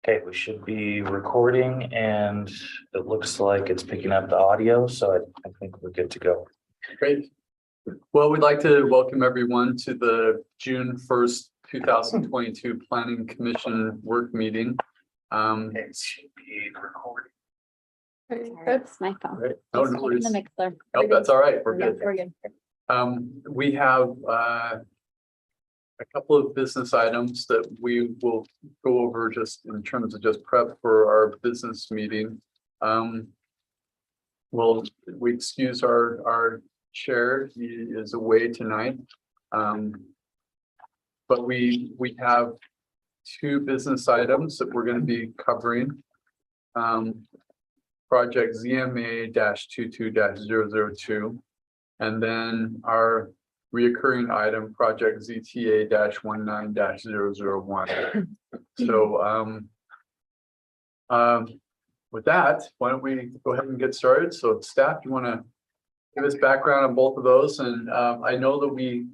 Okay, we should be recording and it looks like it's picking up the audio, so I think we're good to go. Great. Well, we'd like to welcome everyone to the June 1st, 2022 Planning Commission work meeting. It should be recording. That's my phone. Right. Oh, Oh, no worries. the mixer. Oh, that's all right. We're Yeah, good. we're good. We have a couple of business items that we will go over just in terms of just prep for our business meeting. Well, we excuse our chair. He is away tonight. But we have two business items that we're going to be covering. Project ZMA-22-002, and then our reoccurring item, project ZTA-19-001. So with that, why don't we go ahead and get started? So staff, you want to give us background on both of those? And I know that we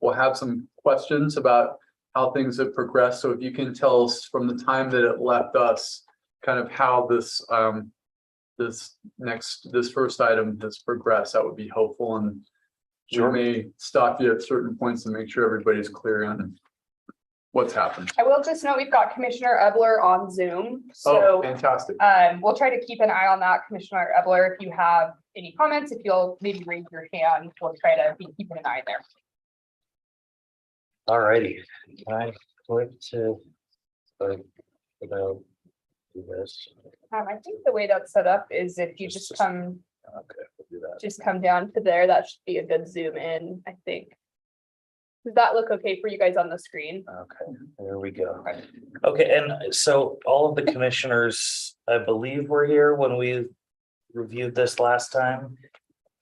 will have some questions about how things have progressed. So if you can tell us from the time that it left us, kind of how this this first item has progressed, that would be helpful. And Sure. we may stop you at certain points to make sure everybody's clear on what's happened. I will just note we've got Commissioner Ebler on Zoom, Oh, so fantastic. we'll try to keep an eye on that. Commissioner Ebler, if you have any comments, if you'll maybe raise your hand, we'll try to be keeping an eye there. All righty. Can I click to do this? I think the way that's set up is if you just come Okay, we'll do that. down to there, that should be a good zoom in, I think. Does that look okay for you guys on the screen? Okay, there we go. Okay, and so all of the commissioners, I believe, were here when we reviewed this last time.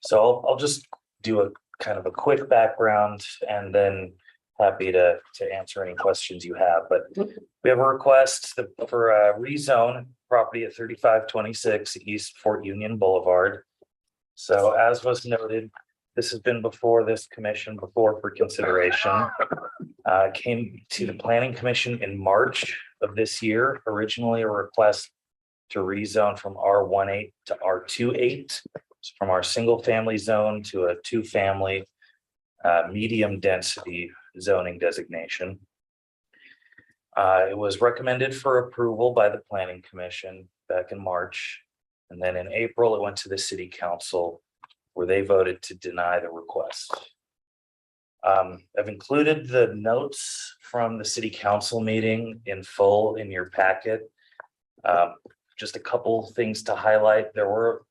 So I'll just do a kind of a quick background and then happy to answer any questions you have. But we have a request for a rezone property at 3526 East Fort Union Boulevard. So as was noted, this has been before this commission before for consideration. Came to the Planning Commission in March of this year. Originally a request to rezone from R18 to R28, from our single family zone to a two family medium density zoning designation. It was recommended for approval by the Planning Commission back in March. And then in April, it went to the City Council where they voted to deny the request. I've included the notes from the City Council meeting in full in your packet. Just a couple things to highlight. There were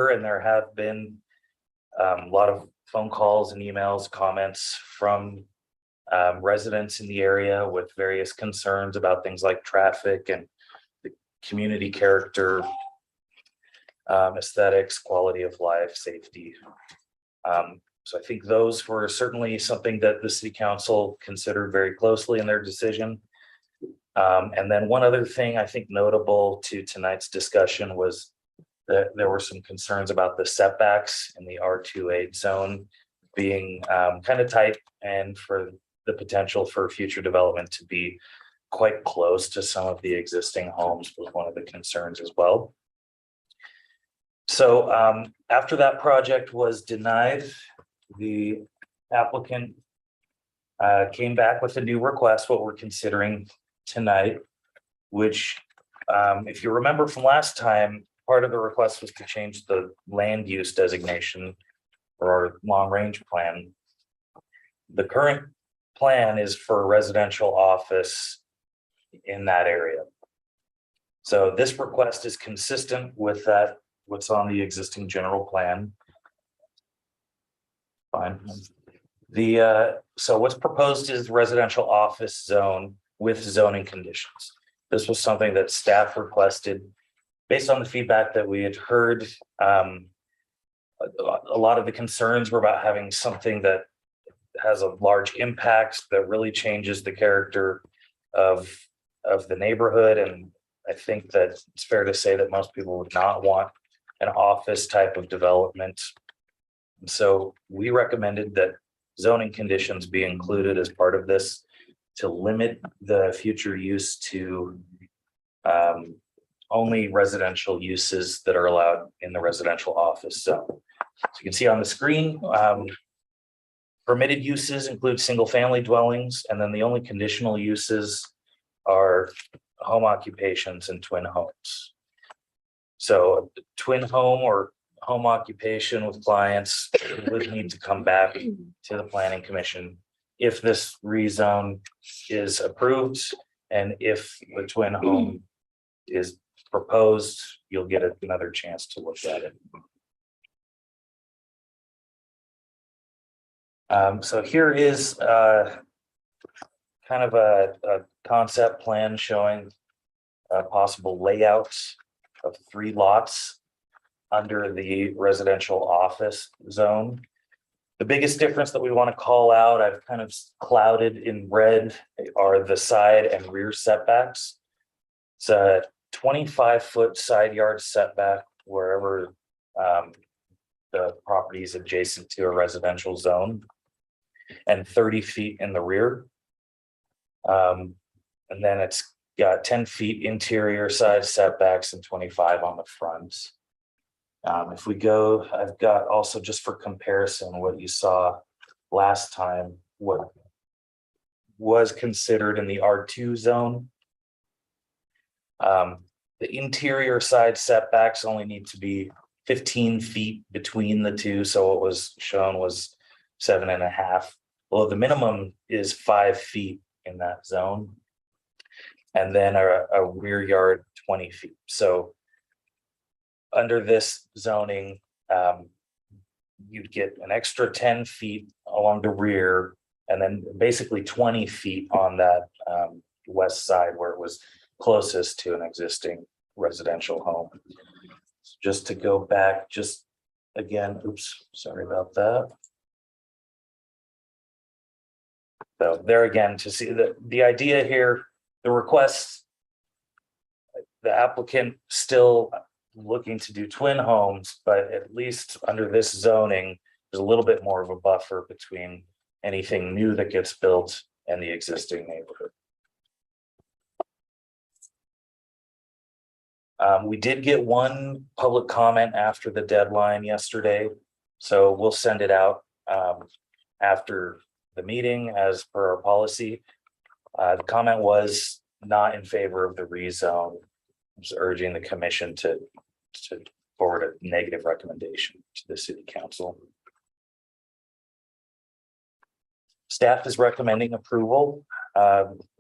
and there have been a lot of phone calls and emails, comments from residents in the area with various concerns about things like traffic and the community character, aesthetics, quality of life, safety. So I think those were certainly something that the City Council considered very closely in their decision. And then one other thing I think notable to tonight's discussion was that there were some concerns about the setbacks in the R28 zone being kind of tight, and for the potential for future development to be quite close to some of the existing homes was one of the concerns as well. So after that project was denied, the applicant came back with a new request, what we're considering tonight, which if you remember from last time, part of the request was to change the land use designation for our long range plan. The current plan is for residential office in that area. So this request is consistent with that, what's on the existing general plan. Fine. So what's proposed is residential office zone with zoning conditions. This was something that staff requested based on the feedback that we had heard. A lot of the concerns were about having something that has a large impact that really changes the character of the neighborhood. And I think that it's fair to say that most people would not want an office type of development. And so we recommended that zoning conditions be included as part of this to limit the future use to Only residential uses that are allowed in the residential office zone. So you can see on the screen, permitted uses include single-family dwellings, and then the only conditional uses are home occupations and twin homes. So a twin home or home occupation with clients would need to come back to the planning commission if this rezone is approved, and if the twin home is proposed, you'll get another chance to look at it. So here is kind of a concept plan showing a possible layout of 3 lots under the residential office zone. The biggest difference that we want to call out, I've kind of clouded in red, are the side and rear setbacks. It's a 25-foot side yard setback wherever the property is adjacent to a residential zone, and 30 feet in the rear. And then it's got 10 feet interior side setbacks and 25 on the front. If we go, I've got also, just for comparison, what you saw last time, what was considered in the R2 zone. The interior side setbacks only need to be 15 feet between the two. So what was shown was 7.5. Well, the minimum is 5 feet in that zone. And then a rear yard 20 feet. So under this zoning, you'd get an extra 10 feet along the rear, and then basically 20 feet on that west side where it was closest to an existing residential home. Just to go back, just again, oops, sorry about that. So there again, to see the idea here, the request, the applicant still looking to do twin homes, but at least under this zoning, there's a little bit more of a buffer between anything new that gets built and the existing neighborhood. We did get one public comment after the deadline yesterday, so we'll send it out after the meeting as per our policy. The comment was not in favor of the rezone. I was urging the commission to forward a negative recommendation to the city council. Staff is recommending approval,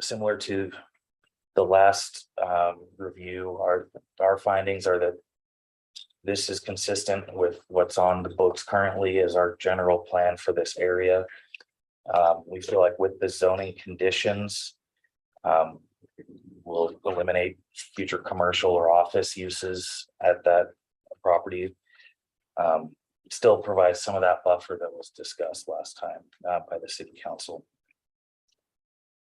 similar to the last review. Our findings are that this is consistent with what's on the books currently as our general plan for this area. We feel like with the zoning conditions, we'll eliminate future commercial or office uses at that property. Still provides some of that buffer that was discussed last time by the city council.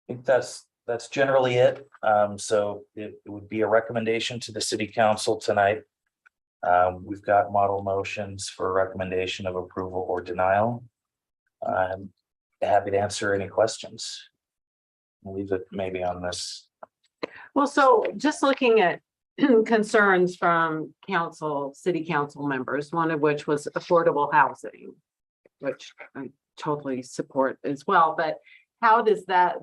I think that's generally it. So it would be a recommendation to the city council tonight. We've got model motions for recommendation of approval or denial. I'm happy to answer any questions. I'll leave it maybe on this. Well, so just looking at concerns from city council members, one of which was affordable housing, which I totally support as well. But how does that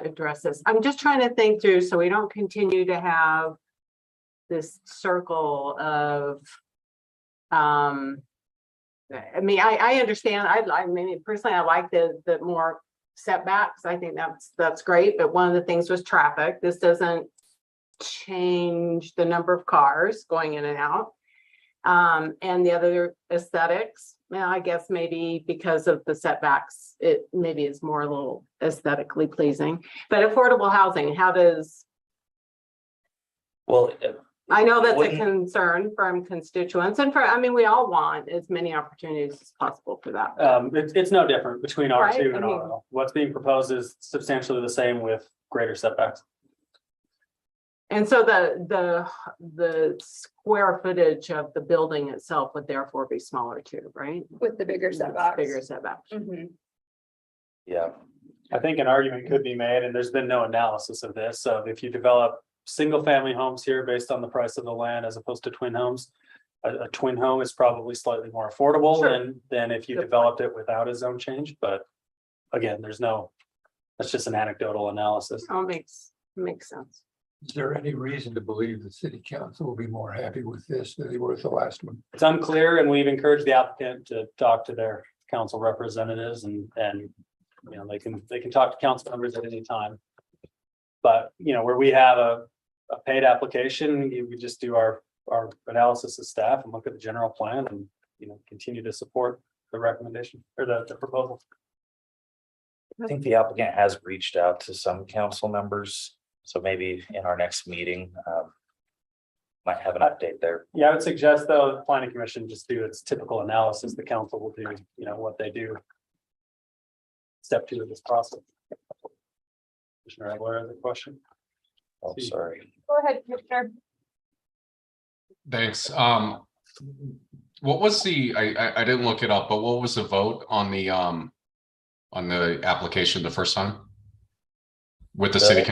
address this? I'm just trying to think through so we don't continue to have this circle of, I mean, I understand. I mean, personally, I like the more setbacks. I think that's great. But one of the things was traffic. This doesn't change the number of cars going in and out. And the other aesthetics, well, I guess maybe because of the setbacks, it maybe is more a little aesthetically pleasing. But affordable housing, how does? Well, I know that's a concern from constituents and I mean, we all want as many opportunities as possible for that. It's no different between R2 Right, and RL. What's being proposed is substantially the same with greater setbacks. And so the square footage of the building itself would therefore be smaller too, right? With the bigger setbacks. Bigger setbacks. Mhm. yeah. I think an argument could be made, and there's been no analysis of this, so if you develop single family homes here based on the price of the land as opposed to twin homes. A twin home is probably slightly more affordable Sure. than if you Good developed it without a zone change, but. Again, that's just an anecdotal analysis. Oh, makes sense. Is there any reason to believe the city council will be more happy with this than they were with the last one? It's unclear, and we've encouraged the applicant to talk to their council representatives and, you know, they can talk to council members at any time. But, you know, where we have a paid application, we just do our analysis of staff and look at the general plan and, you know, continue to support the recommendation or the proposal. I think the applicant has reached out to some council members, so maybe in our next meeting, might have an update there. Yeah, I would suggest though, the planning commission just do its typical analysis. The council will do, you know, what they do. Step 2 of this process. Commissioner Adler has a question. Oh, sorry. Go ahead, Commissioner. Thanks. What was I didn't look it up, but what was the vote on the application the first time? With the city,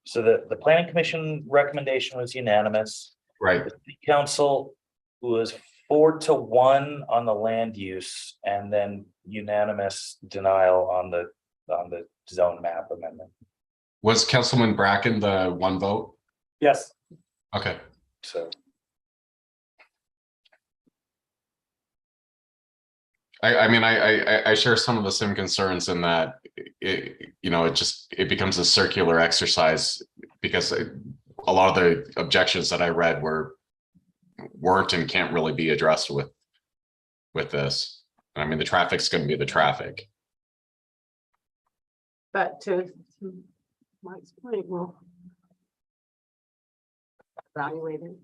So the planning commission recommendation was unanimous. right? The city council was 4-1 on the land use and then unanimous denial on the zone map amendment. Was Councilman Bracken the one vote? Yes, Okay. So I mean, I share some of the same concerns in that it becomes a circular exercise because a lot of the objections that I read weren't and can't really be addressed with this. I mean, the traffic's going to be the traffic. But to Mike's point, we'll evaluate it.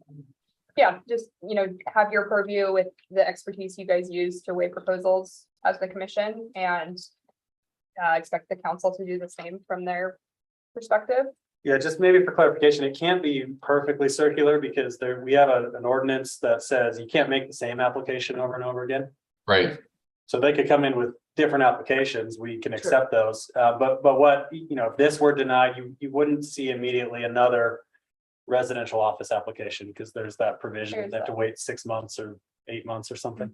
Yeah, just, you know, have your purview with the expertise you guys use to weigh proposals as the commission and expect the council to do the same from their perspective. yeah, just maybe for clarification, it can't be perfectly circular because we have an ordinance that says you can't make the same application over and over again. Right. So they could come in with different applications, we can accept those, but what, you know, if this were denied, you wouldn't see immediately another residential office application, because there's that provision, There's they have to that. wait 6 months or 8 months or something.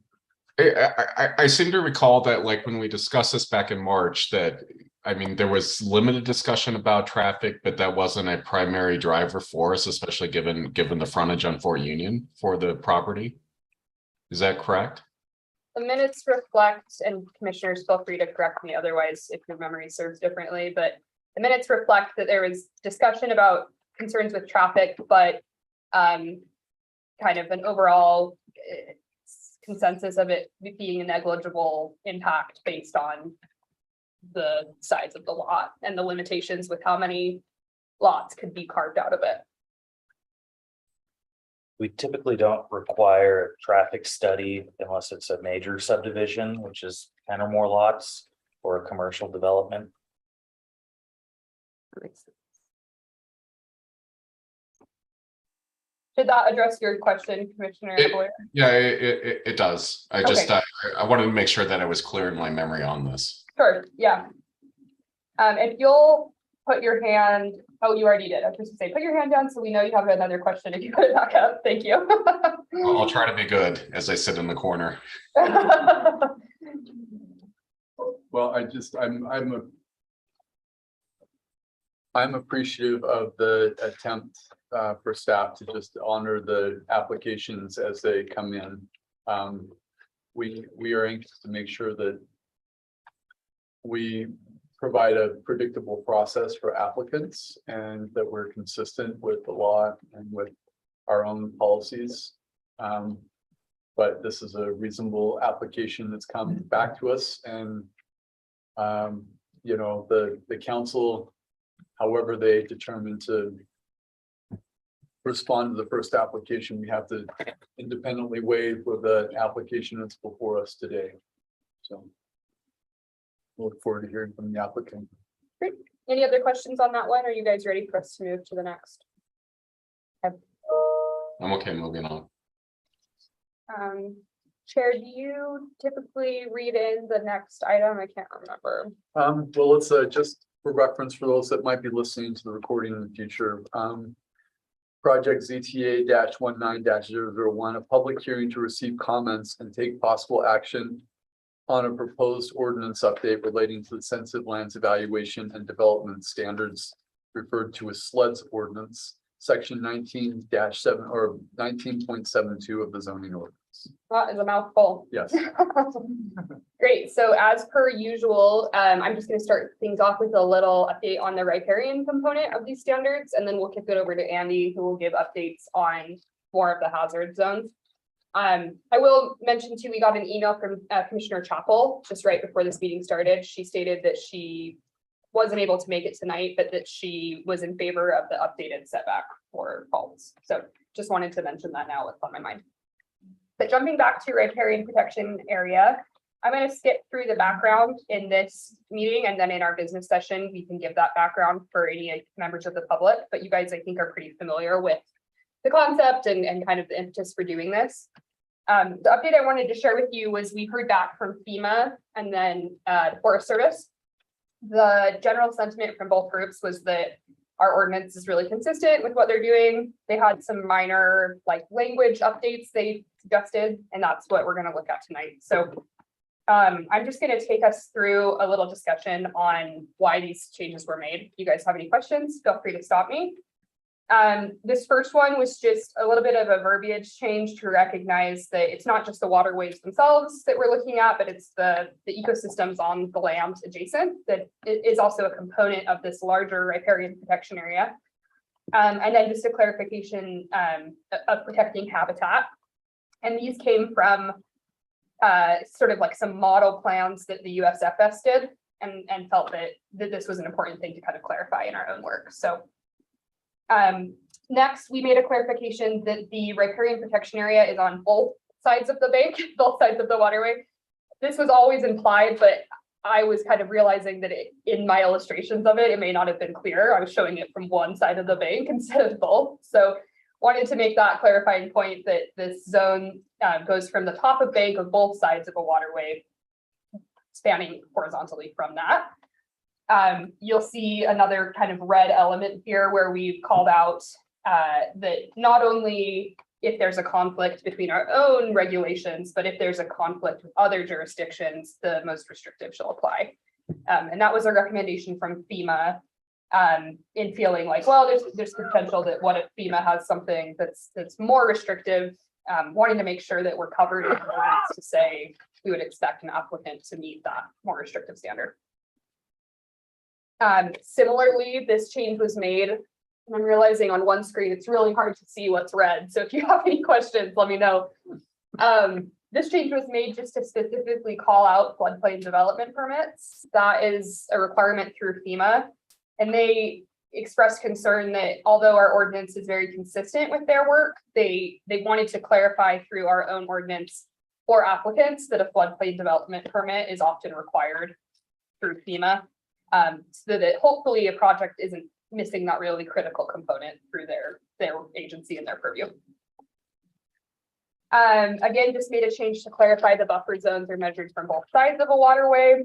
I seem to recall that, like, when we discussed this back in March, that, I mean, there was limited discussion about traffic, but that wasn't a primary driver for us, especially given the frontage on Fort Union for the property. Is that correct? The minutes reflect, and commissioners feel free to correct me otherwise if your memory serves differently, but the minutes reflect that there was discussion about concerns with traffic, but kind of an overall consensus of it being a negligible impact based on the size of the lot and the limitations with how many lots could be carved out of it. we typically don't require a traffic study unless it's a major subdivision, which is 10 or more lots, or a commercial development. That makes sense. Did that address your question, Commissioner Boyer? Yeah, it does. I just, Okay. I wanted to make sure that I was clear in my memory on this. Sure, yeah. If you'll put your hand, oh, you already did. I was just gonna say, put your hand down so we know you have another question if you put it back up. Thank you. I'll try to be good as I sit in the corner. Well, I'm appreciative of the attempt for staff to just honor the applications as they come in. We are anxious to make sure that we provide a predictable process for applicants and that we're consistent with the law and with our own policies. But this is a reasonable application that's come back to us, and you know, the council, however they determine to respond to the first application, we have to independently weigh with the application that's before us today. So look forward to hearing from the applicant. Any other questions on that one? Are you guys ready for us to move to the next? I'm okay moving on. Chair, do you typically read in the next item? I can't remember. Well, let's just for reference for those that might be listening to the recording in the future. Project ZTA 19-001, a public hearing to receive comments and take possible action on a proposed ordinance update relating to the sensitive lands evaluation and development standards referred to as SLEDS ordinance, section 19-7 or 19.72 of the zoning ordinance. That is a mouthful. Yes. Great. So as per usual, I'm just going to start things off with a little update on the riparian component of these standards, and then we'll kick it over to Andy, who will give updates on more of the hazard zones. I will mention too, we got an email from Commissioner Chappell just right before this meeting started. She stated that she wasn't able to make it tonight, but that she was in favor of the updated setback for faults. So just wanted to mention that now, what's on my mind. But jumping back to riparian protection area, I'm going to skip through the background in this meeting, and then in our business session, we can give that background for any members of the public. But you guys, I think, are pretty familiar with the concept and kind of the impetus for doing this. The update I wanted to share with you was we heard back from FEMA and then the Forest Service. The general sentiment from both groups was that our ordinance is really consistent with what they're doing. They had some minor language updates they suggested, and that's what we're going to look at tonight. So I'm just going to take us through a little discussion on why these changes were made. If you guys have any questions, feel free to stop me. This first one was just a little bit of a verbiage change to recognize that it's not just the waterways themselves that we're looking at, but it's the ecosystems on the land adjacent that is also a component of this larger riparian protection area. And then just a clarification of protecting habitat. And these came from sort of some model plans that the USFS did and felt that this was an important thing to kind of clarify in our own work. So next, we made a clarification that the riparian protection area is on both sides of the bank, both sides of the waterway. This was always implied, but I was kind of realizing that in my illustrations of it, it may not have been clear. I was showing it from one side of the bank instead of both. So wanted to make that clarifying point that this zone goes from the top of bank of both sides of a waterway, spanning horizontally from that. You'll see another kind of red element here where we've called out that not only if there's a conflict between our own regulations, but if there's a conflict with other jurisdictions, the most restrictive shall apply. And that was a recommendation from FEMA in feeling well, there's potential that what if FEMA has something that's more restrictive, wanting to make sure that we're covered in ordinance to say we would expect an applicant to meet that more restrictive standard. Similarly, this change was made, and I'm realizing on one screen, it's really hard to see what's red. So if you have any questions, let me know. This change was made just to specifically call out floodplain development permits. That is a requirement through FEMA. And they expressed concern that although our ordinance is very consistent with their work, they wanted to clarify through our own ordinance for applicants that a floodplain development permit is often required through FEMA. So that hopefully a project isn't missing that really critical component through their agency and their purview. Again, just made a change to clarify the buffer zones are measured from both sides of a waterway.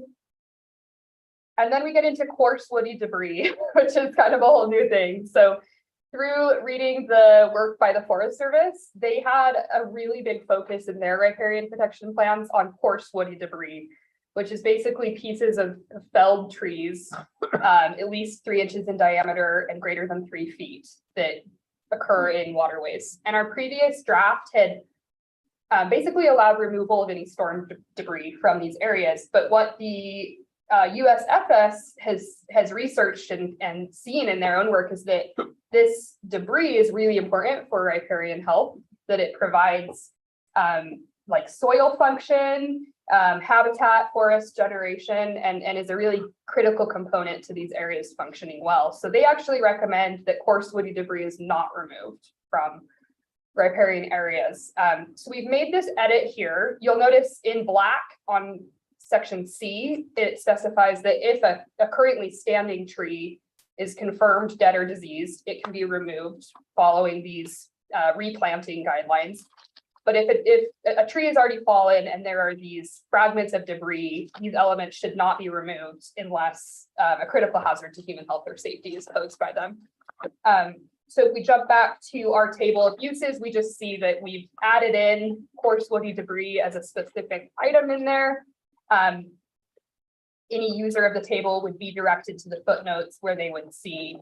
And then we get into coarse woody debris, which is kind of a whole new thing. So through reading the work by the Forest Service, they had a really big focus in their riparian protection plans on coarse woody debris, which is basically pieces of felled trees, at least 3 inches in diameter and greater than 3 feet that occur in waterways. And our previous draft had basically allowed removal of any storm debris from these areas. But what the USFS has researched and seen in their own work is that this debris is really important for riparian health, that it provides soil function, habitat, forest generation, and is a really critical component to these areas functioning well. So they actually recommend that coarse woody debris is not removed from riparian areas. So we've made this edit here. You'll notice in black on section C, it specifies that if a currently standing tree is confirmed dead or diseased, it can be removed following these replanting guidelines. But if a tree has already fallen and there are these fragments of debris, these elements should not be removed unless a critical hazard to human health or safety is posed by them. So if we jump back to our table of uses, we just see that we've added in coarse woody debris as a specific item in there. Any user of the table would be directed to the footnotes where they would see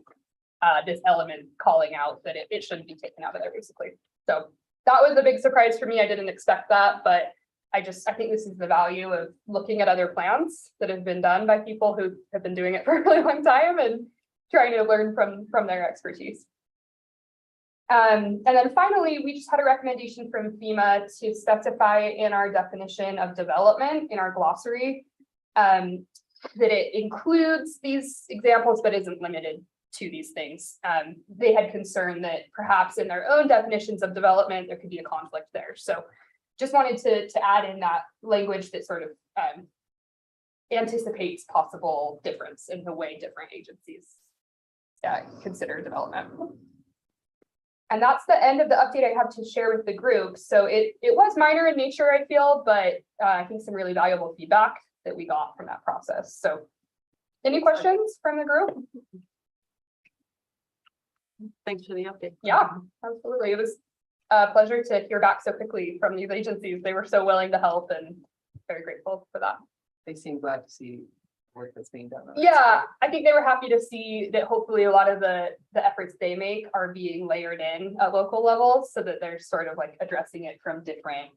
this element calling out that it shouldn't be taken out of there, basically. So that was a big surprise for me. I didn't expect that, but I think this is the value of looking at other plans that have been done by people who have been doing it for a really long time and trying to learn from their expertise. And then finally, we just had a recommendation from FEMA to specify in our definition of development in our glossary that it includes these examples, but isn't limited to these things. They had concern that perhaps in their own definitions of development, there could be a conflict there. So just wanted to add in that language that sort of anticipates possible difference in the way different agencies consider development. And that's the end of the update I have to share with the group. So it was minor in nature, I feel, but I think some really valuable feedback that we got from that process. So any questions from the group? Thanks for the update. Yeah, absolutely. It was a pleasure to hear back so quickly from these agencies. They were so willing to help and very grateful for that. They seem glad to see work that's being done. Yeah, I think they were happy to see that hopefully a lot of the efforts they make are being layered in at local levels so that they're sort of like addressing it from different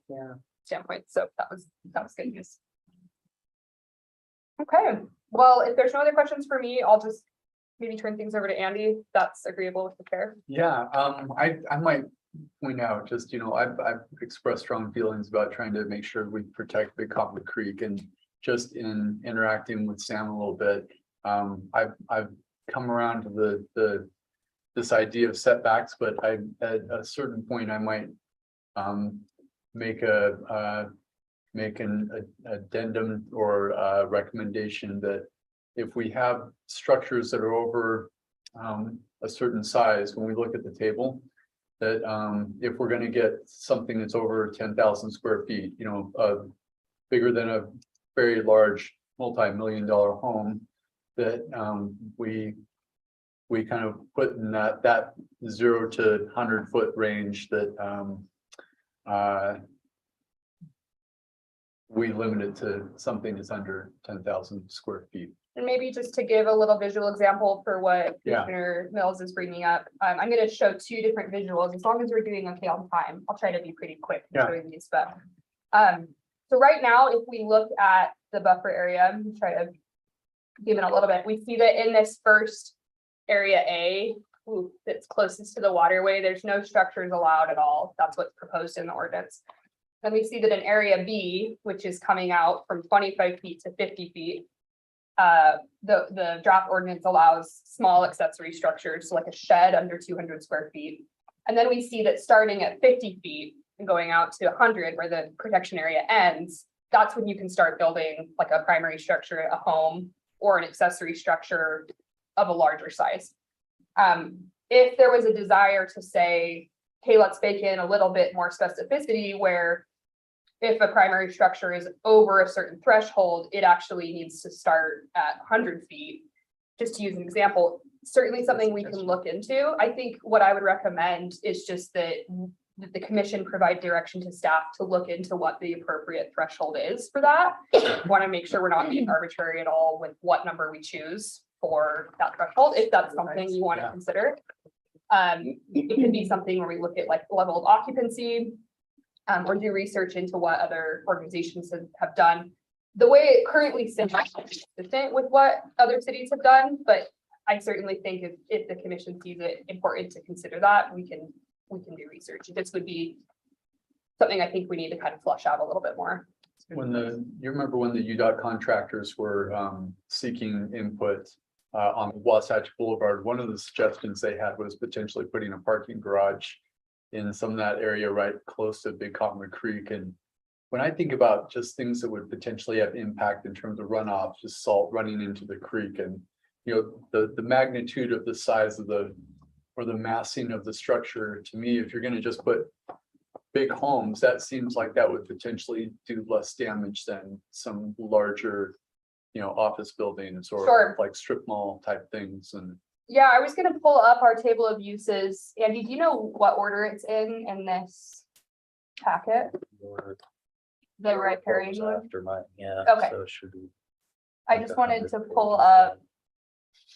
standpoints. So that was good news. Okay, well, if there's no other questions for me, I'll just maybe turn things over to Andy. If that's agreeable with the chair. Yeah, I might point out just, I've expressed strong feelings about trying to make sure we protect Big Cottonwood Creek, and just in interacting with Sam a little bit, I've come around to this idea of setbacks, but at a certain point I might make an addendum or a recommendation that if we have structures that are over a certain size, when we look at the table, that if we're going to get something that's over 10,000 square feet, bigger than a very large multi-million-dollar home, that we kind of put in that 0 to 100-foot range, that we limit it to something that's under 10,000 square feet. And maybe just to give a little visual example for what Yeah. Commissioner Mills is bringing up, I'm going to show two different visuals. As long as we're doing okay on time, I'll try to be pretty quick Yeah. showing these. But so right now, if we look at the buffer area, try to give it a little bit. We see that in this first area A, that's closest to the waterway, there's no structures allowed at all. That's what's proposed in the ordinance. Then we see that in area B, which is coming out from 25 feet to 50 feet, the draft ordinance allows small accessory structures, like a shed under 200 square feet. And then we see that starting at 50 feet and going out to 100, where the protection area ends, that's when you can start building like a primary structure, a home, or an accessory structure of a larger size. If there was a desire to say, hey, let's bake in a little bit more specificity where if a primary structure is over a certain threshold, it actually needs to start at 100 feet. Just to use an example, certainly something we can look into. I think what I would recommend is just that the commission provide direction to staff to look into what the appropriate threshold is for that. Want to make sure we're not being arbitrary at all with what number we choose for that threshold, if that's something you want to consider. It could be something where we look at like level of occupancy, or do research into what other organizations have done. The way it currently sits is consistent with what other cities have done, but I certainly think if the commission sees it important to consider that, we can do research. This would be something I think we need to kind of flush out a little bit more. You remember when the UDOT contractors were seeking input on Wasatch Boulevard, one of the suggestions they had was potentially putting a parking garage in some of that area right close to Big Cottonwood Creek. And when I think about just things that would potentially have impact in terms of runoff, just salt running into the creek, and the magnitude of the size of the massing of the structure, to me, if you're going to just put big homes, that seems like that would potentially do less damage than some larger, office buildings or Sure. like strip mall type things and. Yeah, I was gonna pull up our table of uses. Andy, do you know what order it's in this packet? The riparian one? After mine, yeah. Okay. So it should be. I just wanted to pull up.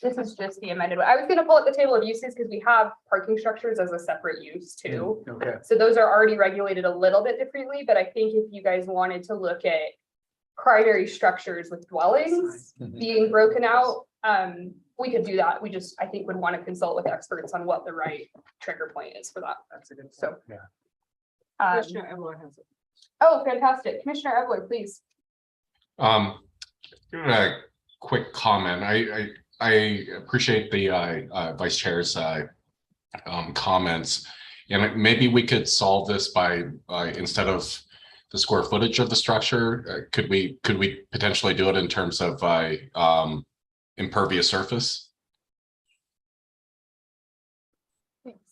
This is just the amended one. I was gonna pull up the table of uses because we have parking structures as a separate use too. Okay. So those are already regulated a little bit differently, but I think if you guys wanted to look at primary structures with dwellings being broken out, we could do that. We just, I think, would want to consult with experts on what the right trigger point is for that. That's a good. So. Yeah. Commissioner Evelyn has it. Oh, fantastic. Commissioner Evler, please. A quick comment. I appreciate the vice chair's comments. And maybe we could solve this by instead of the square footage of the structure, could we potentially do it in terms of impervious surface?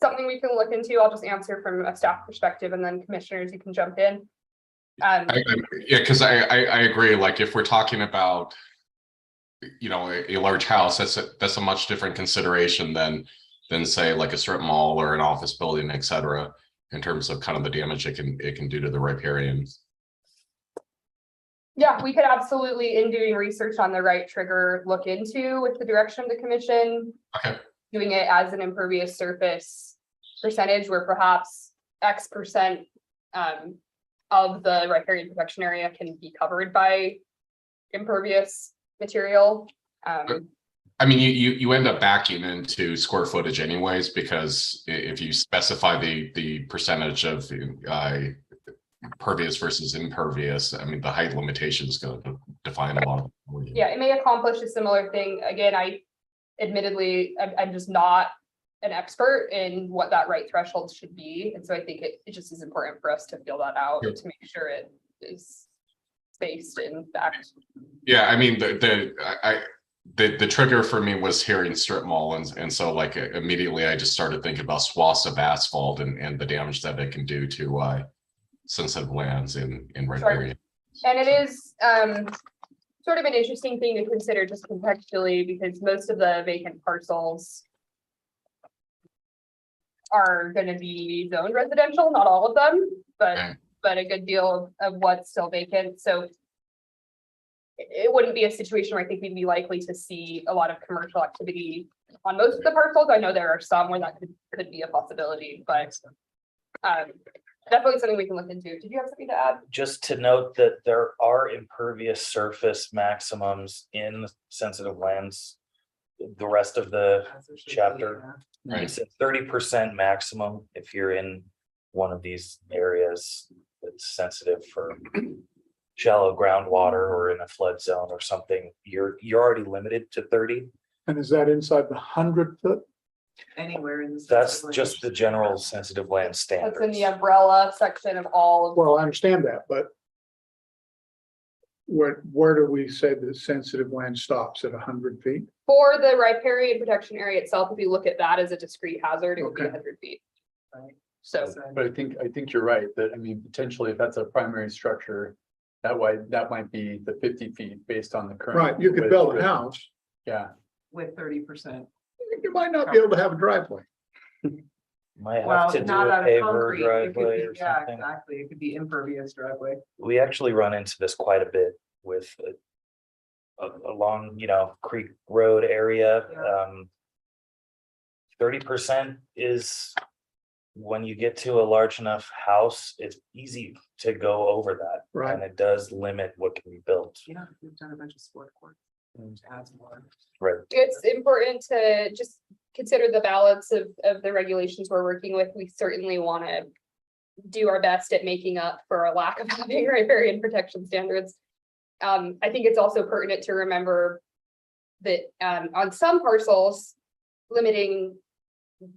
Something we can look into. I'll just answer from a staff perspective and then commissioners, you can jump in. Yeah, because I agree. Like if we're talking about, a large house, that's a much different consideration than say like a strip mall or an office building, et cetera, in terms of kind of the damage it can do to the riparians. Yeah, we could absolutely, in doing research on the right trigger, look into with the direction of the commission. Okay. Doing it as an impervious surface percentage where perhaps X percent of the riparian protection area can be covered by impervious material. I mean, you end up backing into square footage anyways, because if you specify the percentage of pervious versus impervious, I mean, the height limitation is going to define a lot of it. Yeah, it may accomplish a similar thing. Again, admittedly, I'm just not an expert in what that right threshold should be. And so I think it just is important for us to feel that out Sure. to make sure it is spaced and backed. Yeah, I mean, the trigger for me was hearing strip mall, and so like immediately I just started thinking about swaths of asphalt and the damage that it can do to sensitive lands in riparian. And it is sort of an interesting thing to consider just contextually, because most of the vacant parcels are going to be zoned residential, not all of them, Okay. but a good deal of what's still vacant. So it wouldn't be a situation where I think we'd be likely to see a lot of commercial activity on most of the parcels. I know there are some where that could be a possibility, but definitely something we can look into. Did you have something to add? Just to note that there are impervious surface maximums in sensitive lands. The rest of the chapter, Right. it's a 30% maximum if you're in one of these areas that's sensitive for shallow groundwater or in a flood zone or something. You're already limited to 30. And is that inside the 100-foot? Anywhere in the. That's just the general sensitive land That's in standards. the umbrella section of all of. Well, I understand that, but where do we say the sensitive land stops at 100 feet? For the riparian protection area itself, if you look at that as a discrete hazard, it would be Okay. 100 feet. Right. So, But I think you're right, that, I mean, potentially if that's a primary structure, that might be the 50 feet based on the current. Right, you could width build a written. house, Yeah, With 30%. you might not be able to have a driveway. Might Well, have to do not a out of paver concrete. It could driveway be- or Yeah, something. exactly. It could be impervious driveway. We actually run into this quite a bit with along, Creek Road area. Yeah. 30% is when you get to a large enough house, it's easy to go over that. Right. And it does limit what can be built. Yeah, we've done a bunch of sport courts. And adds more. Right. it's important to just consider the balance of the regulations we're working with. We certainly want to do our best at making up for a lack of having riparian protection standards. I think it's also pertinent to remember that on some parcels, limiting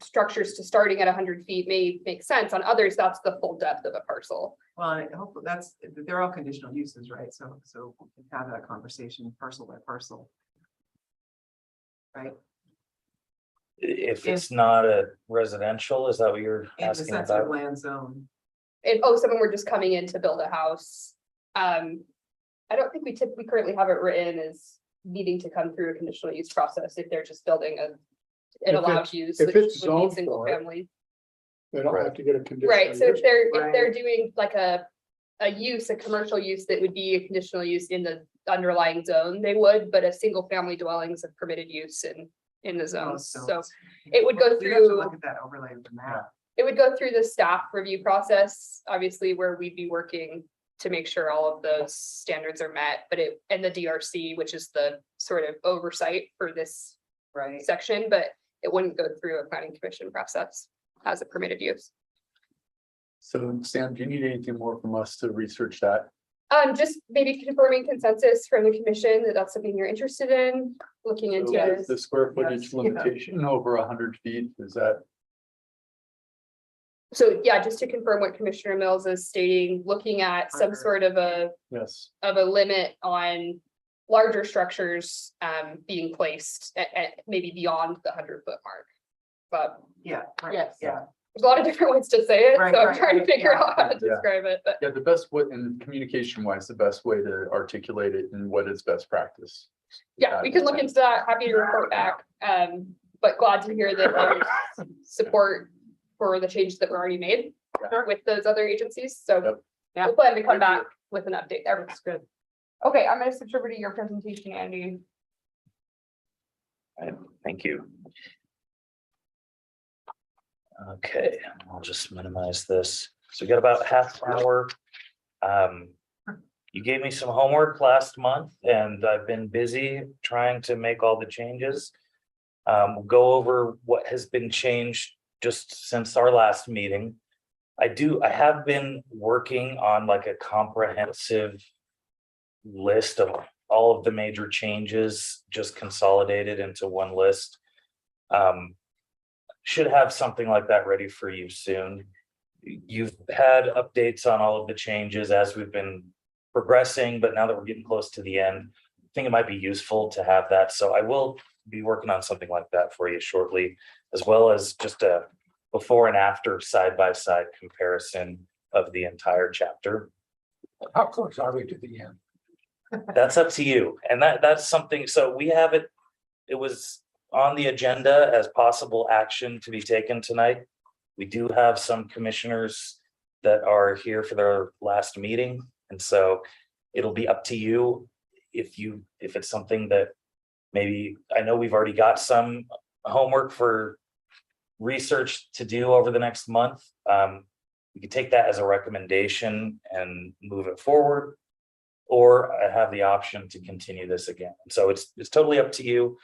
structures to starting at 100 feet may make sense. On others, that's the full depth of a parcel. Well, I hope they're all conditional uses, right? So we can have that conversation parcel by parcel. Right? If it's not a residential, is that what you're In the asking sensitive about? land zone. if, someone were just coming in to build a house. I don't think we currently have it written as needing to come through a conditional use process if they're just building an If allowed it's- use, if which it's would be zoned single for it, family. They don't have to get a conditional. Right, so if they're Right. doing like a commercial use that would be a conditional use in the underlying zone, they would, but a single family dwelling is a permitted use in the zone. Most So zones. it would go We'd have to through, Look at that overlay of the map. it would go through the staff review process, obviously, where we'd be working to make sure all of those standards are met, but and the DRC, which is the sort of oversight for this Right. section, but it wouldn't go through a planning commission process as a permitted use. So Sam, do you need anything more from us to research that? Just maybe confirming consensus from the commission that that's something you're interested in, looking So into. the square footage Yes, yeah. limitation over 100 feet, is that? So yeah, just to confirm what Commissioner Mills is stating, looking at some 100. sort of Yes. a limit on larger structures being placed at maybe beyond the 100-foot mark. But Yeah, right, Yes. yeah. there's a lot of different ways to say it, Right, so I'm right, trying to right, figure yeah. out how to Yeah. describe it, but Yeah, the best way, and communication wise, the best way to articulate it and what is best practice. yeah, we can look into that. Happy to report back. But glad to hear that there's support for the changes that were already made with those other agencies. So Yep. Yeah. we'll plan to come back with an update. Everything's good. Okay, I'm gonna switch over to your presentation, Andy. Right, thank you. Okay, I'll just minimize this. So we got about half an hour. You gave me some homework last month and I've been busy trying to make all the changes. We'll go over what has been changed just since our last meeting. I have been working on like a comprehensive list of all of the major changes, just consolidated into one list. Should have something like that ready for you soon. You've had updates on all of the changes as we've been progressing, but now that we're getting close to the end, I think it might be useful to have that. So I will be working on something like that for you shortly, as well as just a before and after side-by-side comparison of the entire chapter. How close are we to the end? That's up to you. And that's something, so we have it, it was on the agenda as possible action to be taken tonight. We do have some commissioners that are here for their last meeting. And so it'll be up to you if it's something that maybe, I know we've already got some homework for research to do over the next month. We could take that as a recommendation and move it forward. Or I have the option to continue this again. So it's totally up to you.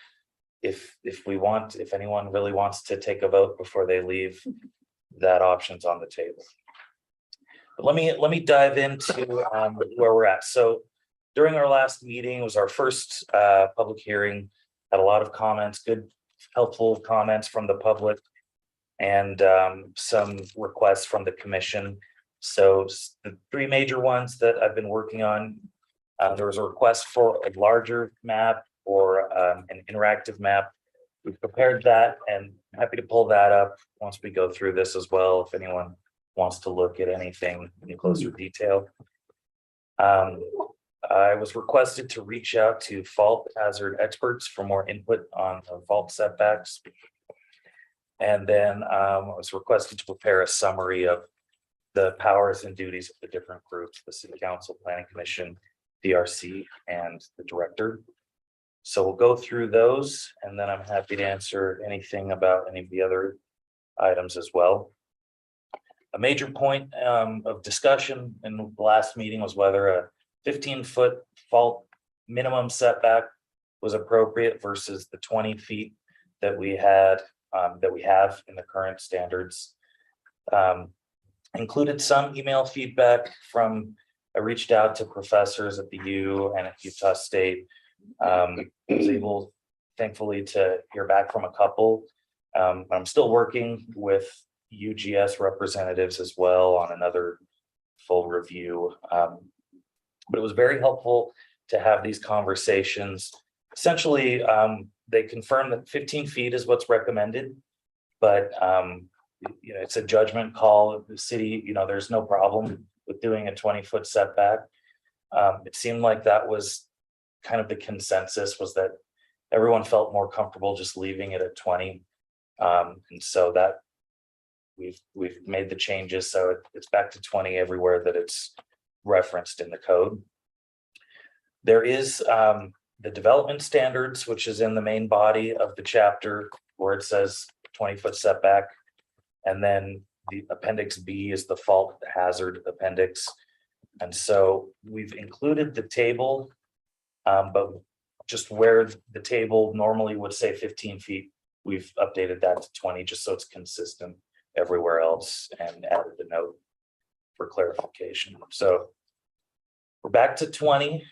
If anyone really wants to take a vote before they leave, that option's on the table. But let me dive into where we're at. So during our last meeting, it was our first public hearing, had a lot of comments, good, helpful comments from the public, and some requests from the commission. So the three major ones that I've been working on, there was a request for a larger map or an interactive map. We've prepared that and happy to pull that up once we go through this as well, if anyone wants to look at anything in closer detail. I was requested to reach out to fault hazard experts for more input on the fault setbacks. And then I was requested to prepare a summary of the powers and duties of the different groups, the City Council, Planning Commission, DRC, and the Director. So we'll go through those, and then I'm happy to answer anything about any of the other items as well. A major point of discussion in the last meeting was whether a 15-foot fault minimum setback was appropriate versus the 20 feet that we have in the current standards. Included some email feedback from, I reached out to professors at the U and at Utah State. I was able, thankfully, to hear back from a couple. I'm still working with UGS representatives as well on another full review. But it was very helpful to have these conversations. Essentially, they confirmed that 15 feet is what's recommended, but it's a judgment call. The city, there's no problem with doing a 20-foot setback. It seemed like that was kind of the consensus, was that everyone felt more comfortable just leaving it at 20. And so that we've made the changes, so it's back to 20 everywhere that it's referenced in the code. There is the development standards, which is in the main body of the chapter, where it says 20-foot setback. And then the appendix B is the fault hazard appendix. And so we've included the table, but just where the table normally would say 15 feet, we've updated that to 20, just so it's consistent everywhere else, and added the note for clarification. So we're back to 20.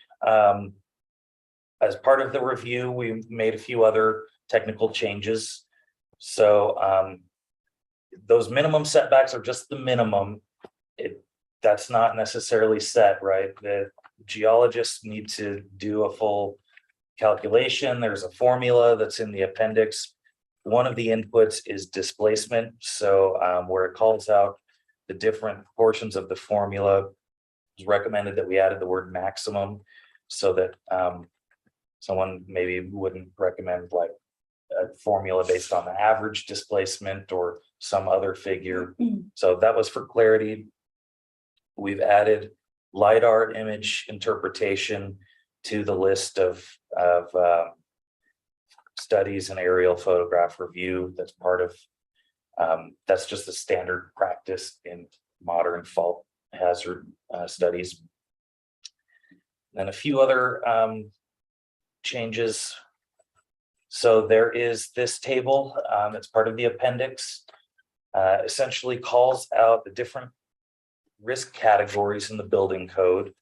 As part of the review, we made a few other technical changes. So those minimum setbacks are just the minimum. That's not necessarily set, right? The geologists need to do a full calculation. There's a formula that's in the appendix. One of the inputs is displacement. So where it calls out the different portions of the formula, it's recommended that we added the word maximum, so that someone maybe wouldn't recommend like a formula based on the average displacement or some other figure. So that was for clarity. We've added LiDAR image interpretation to the list of studies and aerial photograph review. That's part of, that's just the standard practice in modern fault hazard studies. And a few other changes. So there is this table, it's part of the appendix, essentially calls out the different risk categories in the building code.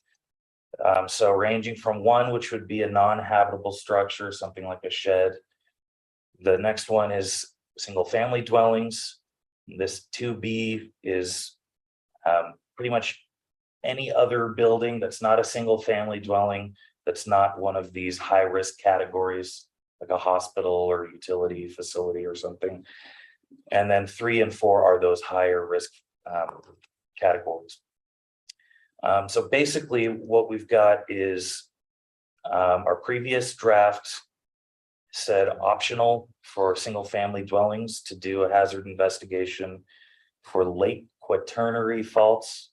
So ranging from 1, which would be a non-habitable structure, something like a shed. The next one is single family dwellings. This 2B is pretty much any other building that's not a single family dwelling, that's not one of these high risk categories, like a hospital or utility facility or something. And then 3 and 4 are those higher risk categories. So basically what we've got is our previous draft said optional for single family dwellings to do a hazard investigation for late quaternary faults,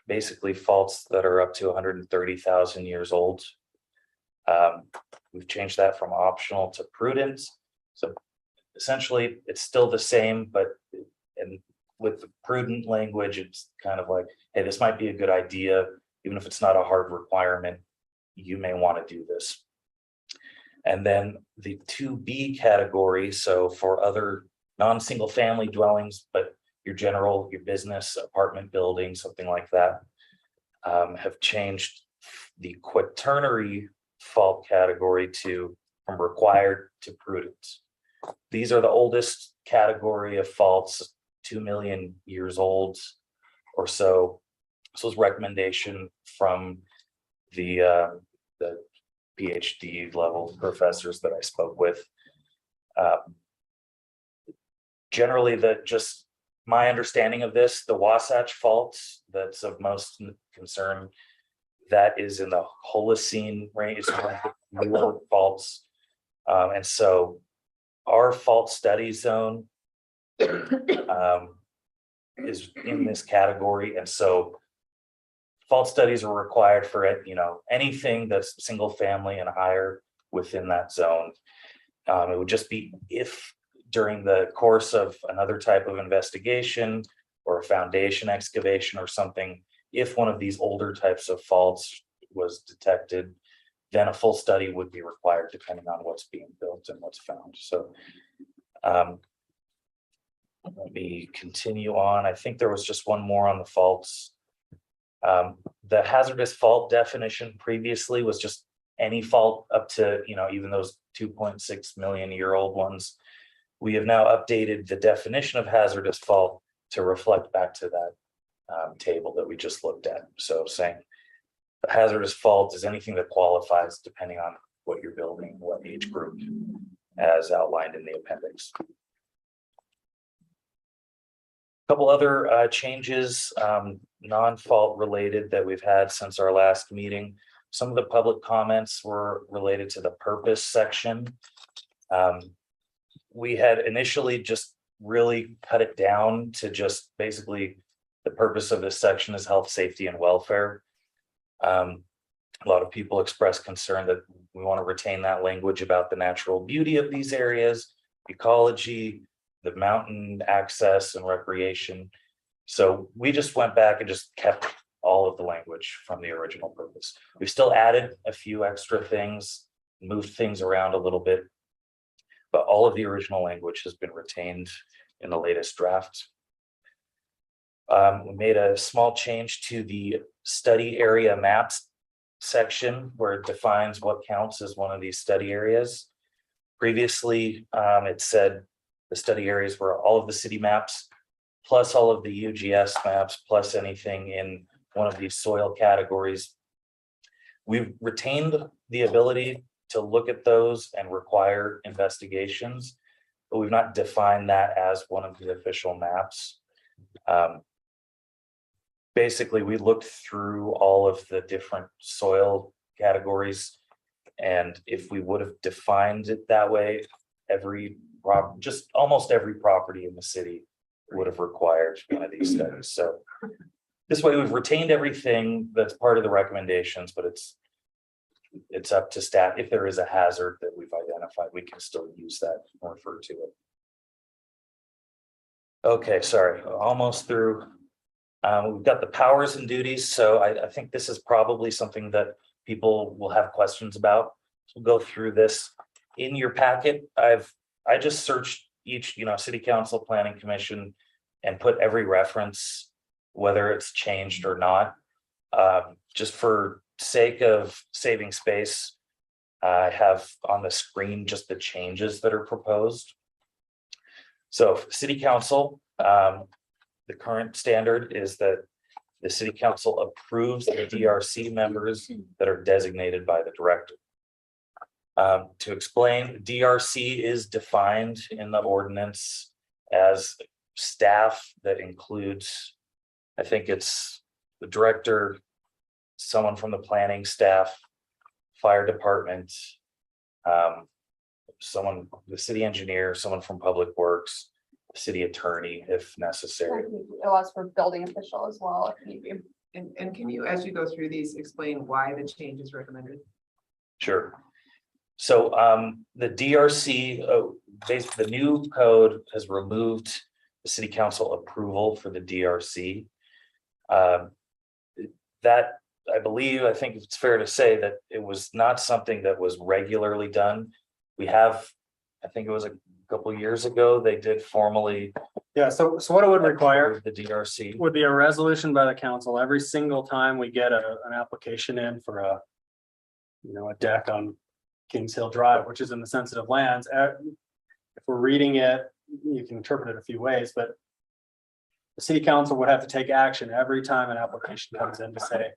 basically faults that are up to 130,000 years old. We've changed that from optional to prudent. So essentially it's still the same, but and with the prudent language, it's kind of like, hey, this might be a good idea, even if it's not a hard requirement, you may want to do this. And then the 2B category, so for other non-single family dwellings, but your business apartment building, something like that, have changed the quaternary fault category from required to prudent. These are the oldest category of faults, 2 million years old or so. This was recommendation from the PhD level professors that I spoke with. Generally, just my understanding of this, the Wasatch Fault that's of most concern, that is in the Holocene range, it's one of the newer faults. And so our fault study zone is in this category. And so fault studies are required for it, anything that's single family and higher within that zone. It would just be if during the course of another type of investigation or a foundation excavation or something, if one of these older types of faults was detected, then a full study would be required depending on what's being built and what's found. So let me continue on. I think there was just one more on the faults. The hazardous fault definition previously was just any fault up to, even those 2.6 million year old ones. We have now updated the definition of hazardous fault to reflect back to that table that we just looked at. So saying a hazardous fault is anything that qualifies depending on what you're building, what age group, as outlined in the appendix. Couple other changes, non-fault related that we've had since our last meeting. Some of the public comments were related to the purpose section. We had initially just really cut it down to just basically the purpose of this section is health, safety, and welfare. A lot of people expressed concern that we want to retain that language about the natural beauty of these areas, ecology, the mountain access and recreation. So we just went back and just kept all of the language from the original purpose. We still added a few extra things, moved things around a little bit, but all of the original language has been retained in the latest draft. We made a small change to the study area maps section where it defines what counts as one of these study areas. Previously, it said the study areas were all of the city maps, plus all of the UGS maps, plus anything in one of these soil categories. We've retained the ability to look at those and require investigations, but we've not defined that as one of the official maps. Basically, we looked through all of the different soil categories, and if we would have defined it that way, just almost every property in the city would have required one of these studies. So this way we've retained everything that's part of the recommendations, but it's up to staff. If there is a hazard that we've identified, we can still use that and refer to it. Okay, sorry, almost through. We've got the powers and duties. So I think this is probably something that people will have questions about. So we'll go through this in your packet. I just searched each, city council, planning commission, and put every reference, whether it's changed or not. Just for sake of saving space, I have on the screen just the changes that are proposed. So city council, the current standard is that the city council approves the DRC members that are designated by the director. To explain, DRC is defined in the ordinance as staff that includes, I think it's the director, someone from the planning staff, fire department, someone, the city engineer, someone from public works, city attorney if necessary. It allows for building official as well if need be. And can you, as you go through these, explain why the change is recommended? Sure. So the DRC, basically the new code has removed the city council approval for the DRC. That I think it's fair to say that it was not something that was regularly done. We have, I think it was a couple of years ago, they did formally. Yeah, so what it would require approve the DRC. would be a resolution by the council every single time we get an application in for a deck on Kings Hill Drive, which is in the sensitive lands. If we're reading it, you can interpret it a few ways, but the city council would have to take action every time an application comes in to say,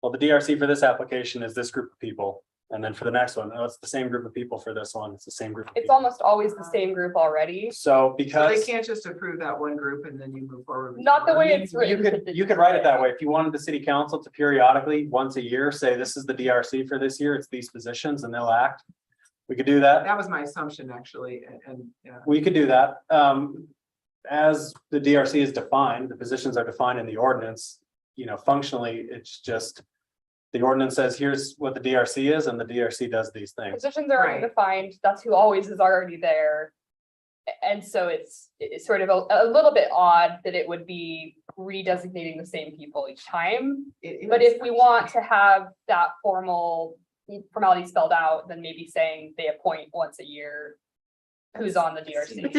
well, the DRC for this application is this group of people. And then for the next one, oh, it's the same group of people. For this one, it's the same group of It's people. almost always the same group already. So So they because can't just approve that one group and then you move forward. with Not the way yours? it's written. you could write it that way. If you wanted the city council to periodically, once a year, say this is the DRC for this year, it's these positions, and they'll act. We could do that. That was my assumption, actually, and yeah. We could do that. As the DRC is defined, the positions are defined in the ordinance, functionally, it's just the ordinance says, here's what the DRC is, and the DRC does these things. Positions are already Right. defined. That's who always is already there. And so it's sort of a little bit odd that it would be redesignating the same people each time. But if we want to have that formality spelled out, then maybe saying they appoint once a year who's on the But DRC.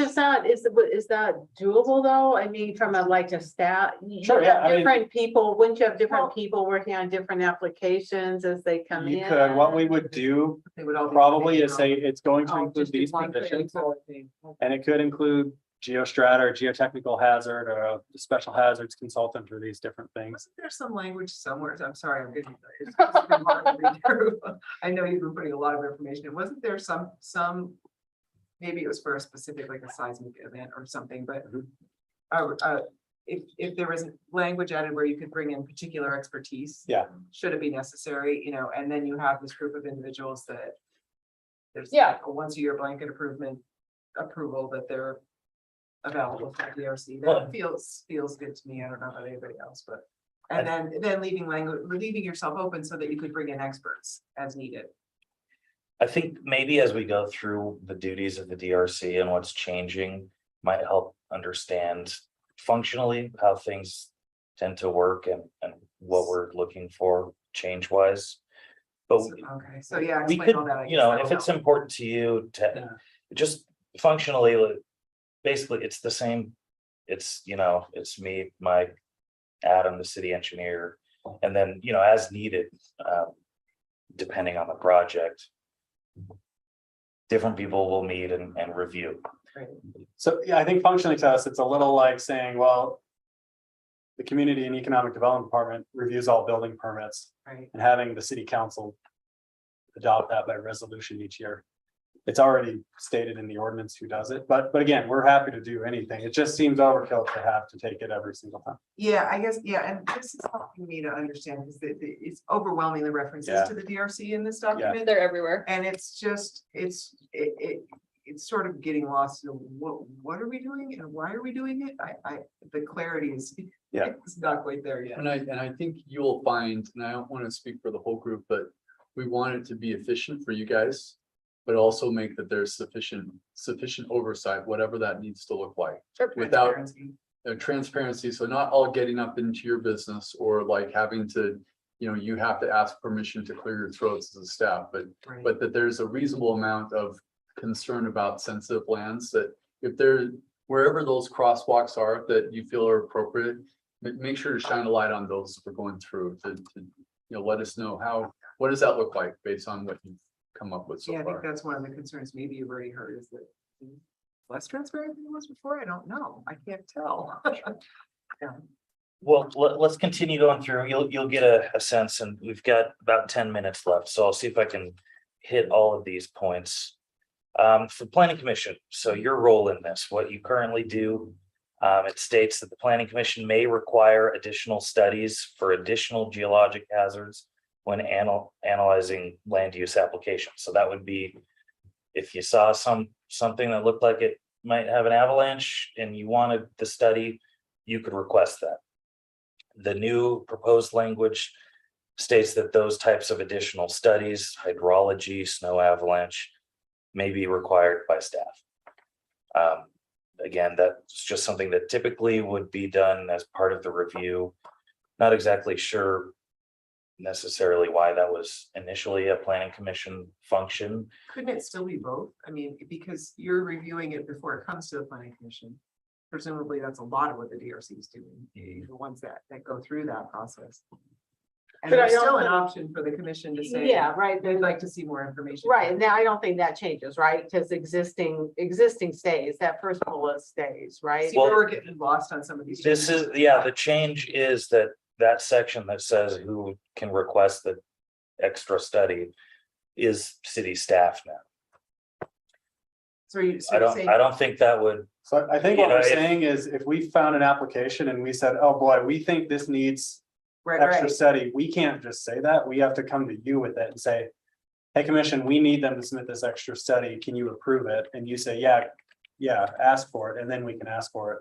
is that doable though? I mean, from a staff. you Sure, yeah, have I mean- Different people, wouldn't you have different Well- people working on different applications as they come in? You could, what we would do They would all be probably is depending say it's going to on- include just do these one positions. thing. And it could include geostrata or geotechnical hazard or a special hazards consultant or these different things. Wasn't there some language somewhere? I'm sorry, I'm getting. It's been hard to read through. I know you've been putting a lot of information in. Wasn't there some, maybe it was for a specific, like a seismic event or something, but if there was language added where you could bring in particular expertise. Yeah. Should it be necessary, you know, and then you have this group of individuals that. There's Yeah. like a once a year blanket approval that they're. Available for DRC, Well- that feels good to me, I don't know about anybody else, but. And then leaving yourself open so that you could bring in experts as needed. I think maybe as we go through the duties of the DRC and what's changing might help understand functionally how things tend to work and what we're looking for change wise. But Okay, so yeah. we explain could, all that, I you guess know, that'll if it's help. important to you to just functionally, basically, it's the same. It's, you know, it's me, Mike, Adam, the city engineer, and then, you know, as needed, depending on the project. Different people will meet and review. So, yeah, I think functionally to us, it's a little like saying, well. The Community and Economic Development Department reviews all building permits Right, and having the city council. Adopt that by resolution each year. It's already stated in the ordinance who does it, but again, we're happy to do anything. It just seems overkill to have to take it every single time. yeah, I guess, yeah, and this is helping me to understand, because it's overwhelming the references Yeah. to the DRC in this document. They're everywhere. And it's just, it's sort of getting lost in what are we doing and why are we doing it? The clarity is. Yeah. It's not quite there yet. And I think you'll find, and I don't want to speak for the whole group, but we want it to be efficient for you guys. But also make that there's sufficient oversight, whatever that needs to look like. Without Transparency. transparency, so not all getting up into your business or like having to, you know, you have to ask permission to clear your throats as a staff, Right. but that there's a reasonable amount of concern about sensitive lands, that if there, wherever those crosswalks are that you feel are appropriate, make sure to shine a light on those as we're going through to, you know, let us know what does that look like based on what you've come up with so Yeah, I think far. that's one of the concerns maybe you've already heard is that less transparent than it was before. I don't know. I can't tell. Yeah. Well, let's continue going through. You'll get a sense, and we've got about 10 minutes left, so I'll see if I can hit all of these points. For planning commission, so your role in this, what you currently do. It states that the planning commission may require additional studies for additional geologic hazards when analyzing land use applications. So that would be if you saw something that looked like it might have an avalanche and you wanted the study, you could request that. The new proposed language states that those types of additional studies, hydrology, snow avalanche, may be required by staff. Again, that's just something that typically would be done as part of the review. Not exactly sure necessarily why that was initially a planning commission function. Couldn't it still be both? I mean, because you're reviewing it before it comes to the planning commission. Presumably, that's a lot of what the DRC is doing, the ones that go through that process. And But I there's still don't an think- option for the commission to say. Yeah, right, They'd like to see more information. right, now I don't think that changes, right, because existing stays, that first bullet stays, right? See, where we're getting lost on some of these. This is, yeah, the change is that section that says who can request the extra study is city staff now. So you, so I you're don't, saying, I don't think that would, So I think You what know, we're if- saying is if we found an application and we said, oh boy, we think this needs right, extra right, study, we can't just say that. We have to come to you with it and say, hey, commission, we need them to submit this extra study. Can you approve it? And you say, yeah, ask for it. And then we can ask for it.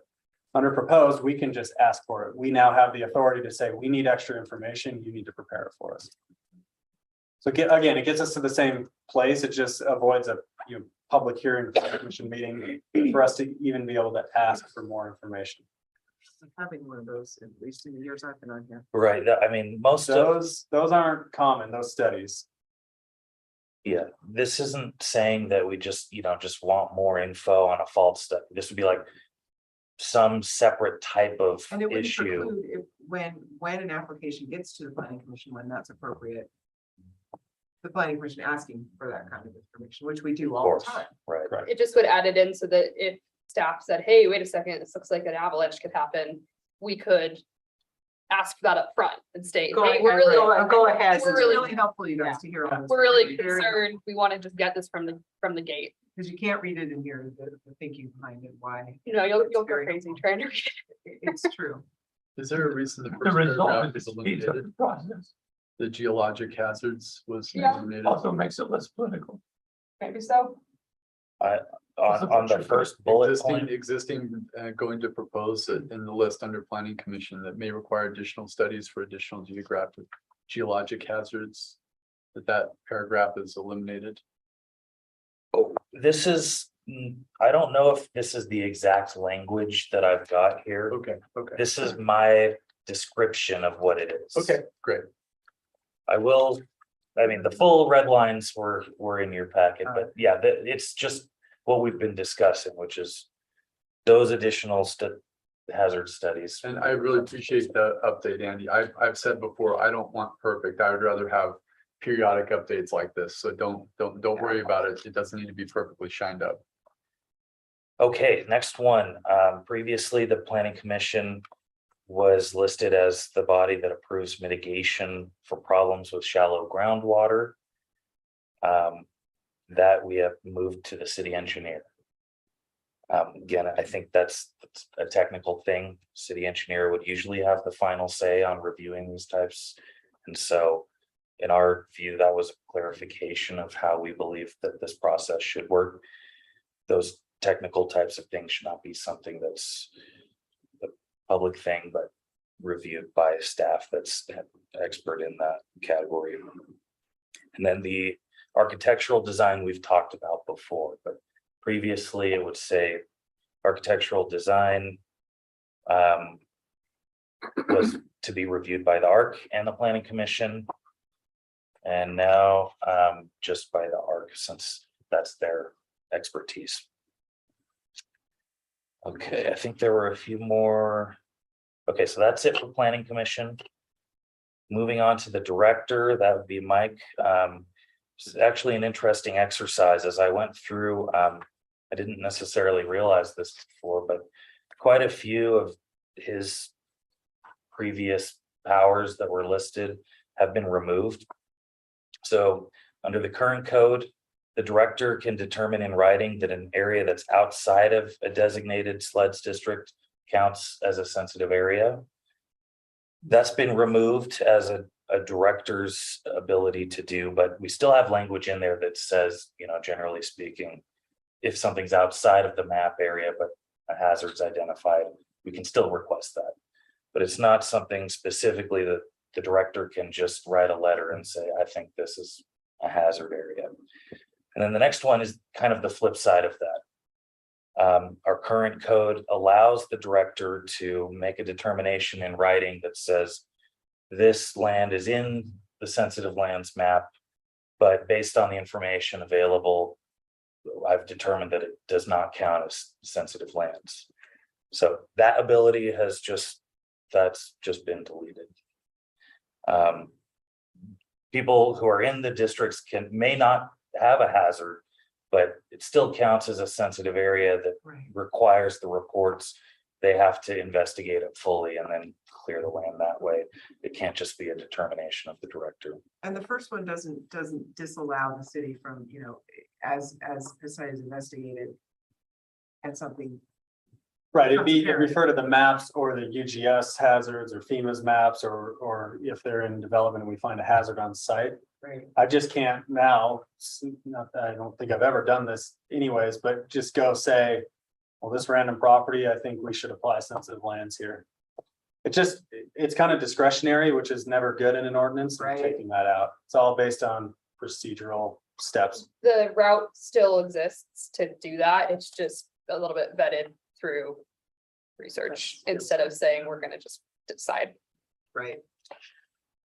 Under proposed, we can just ask for it. We now have the authority to say, we need extra information. You need to prepare it for us. So again, it gets us to the same place. It just avoids a public hearing, commission meeting for us to even be able to ask for more information. having one of those, at least in the years I've been on here. right, I mean, most of, Those aren't common, those studies. yeah, this isn't saying that we just, just want more info on a fault study. This would be like some separate type of And it would issue. preclude if, when an application gets to the planning commission, when that's appropriate. The planning commission asking for that kind of information, which we do Of all course, the time. right, It just would add it in so that if staff said, hey, wait a second, this looks like an avalanche could happen, we could ask for that up front and state, Go hey, ahead, we're really, Go ahead. It's We're really- really helpful, you guys, to hear all this. we're really Very- concerned, we want to just get this from the gate. Because you can't read it in here, the thinking behind it, why. You know, you'll go very crazy helpful. trying to read. It's true. Is there a reason the The first result paragraph is is the speed of eliminated? the process. The geologic hazards was Yeah. eliminated. Also makes it less political. Maybe so. On the first bullet point. Existing, going to propose it in the list under planning commission that may require additional studies for additional geologic hazards. That paragraph is eliminated. Oh, this is, I don't know if this is the exact language that I've got here. Okay, okay, This is my description of what it is. okay, great. I will, I mean, the full red lines were in your packet, but yeah, it's just what we've been discussing, which is those additional hazard studies. And I really appreciate the update, Andy. I've said before, I don't want perfect. I would rather have periodic updates like this. So don't worry about it. It doesn't need to be perfectly shined up. Okay, next one. Previously, the planning commission was listed as the body that approves mitigation for problems with shallow groundwater. That we have moved to the city engineer. Again, I think that's a technical thing. City engineer would usually have the final say on reviewing these types. And so in our view, that was a clarification of how we believe that this process should work. Those technical types of things should not be something that's a public thing, but reviewed by staff that's an expert in that category. And then the architectural design we've talked about before, but previously it would say architectural design was to be reviewed by the ARC and the planning commission. And now just by the ARC, since that's their expertise. Okay, I think there were a few more. Okay, so that's it for planning commission. Moving on to the director, that would be Mike. This is actually an interesting exercise. As I went through, I didn't necessarily realize this before, but quite a few of his previous powers that were listed have been removed. So under the current code, the director can determine in writing that an area that's outside of a designated SLEDS district counts as a sensitive area. That's been removed as a director's ability to do, but we still have language in there that says, you know, generally speaking, if something's outside of the map area, but a hazard's identified, we can still request that. But it's not something specifically that the director can just write a letter and say, I think this is a hazard area. And then the next one is kind of the flip side of that. Our current code allows the director to make a determination in writing that says this land is in the sensitive lands map, but based on the information available, I've determined that it does not count as sensitive lands. So that ability has that's just been deleted. People who are in the districts may not have a hazard, but it still counts as a sensitive area that requires the reports. They have to investigate it fully and then clear the land that way. It can't just be a determination of the director. And the first one doesn't disallow the city from, you know, as PSI is investigated and something. Right, it'd refer to the maps or the UGS hazards or FEMA's maps, or if they're in development and we find a hazard on site. Right. I just can't now, not that I don't think I've ever done this anyways, but just go say, well, this random property, I think we should apply sensitive lands here. It's kind of discretionary, which is never good in an ordinance. I'm taking that out. It's all based on procedural steps. The route still exists to do that. It's just a little bit vetted through research instead of saying we're gonna just decide. Right.